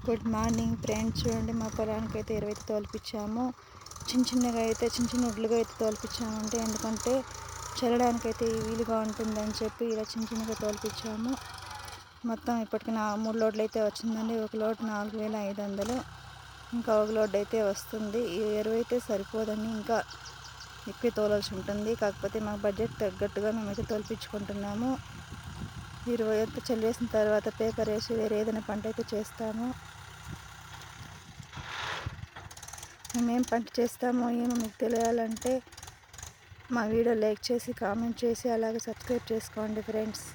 Good morning friends. చూడండి, మా పొలానికి అయితే ఎరువైతే తోలిపించాము. చిన్నగా అయితే చిన్న వడ్లుగా అయితే తోలిపించామంటే ఎందుకంటే చల్లడానికైతే వీలుగా ఉంటుందని చెప్పి ఇలా చిన్నగా తోలిపించాము. మొత్తం ఇప్పటికి 3 లోడ్లు అయితే వచ్చిందండి. ఒక లోడ్ 4500, ఇంకా ఒక లోడ్ అయితే వస్తుంది. ఈ ఎరువు అయితే సరిపోదండి, ఇంకా ఎక్కువ తోలాల్సి ఉంటుంది. కాకపోతే మా బడ్జెట్ తగ్గట్టుగా మేమైతే తోలిపించుకుంటున్నాము. ఇరవై అంతా చల్లేసిన తర్వాత పేపర్ వేసి వేరే ఏదైనా పంట అయితే చేస్తాము. మేమేం పంట చేస్తామో ఏమో మీకు తెలియాలంటే మా వీడియో లైక్ చేసి కామెంట్ చేసి అలాగే సబ్స్క్రైబ్ చేసుకోండి ఫ్రెండ్స్.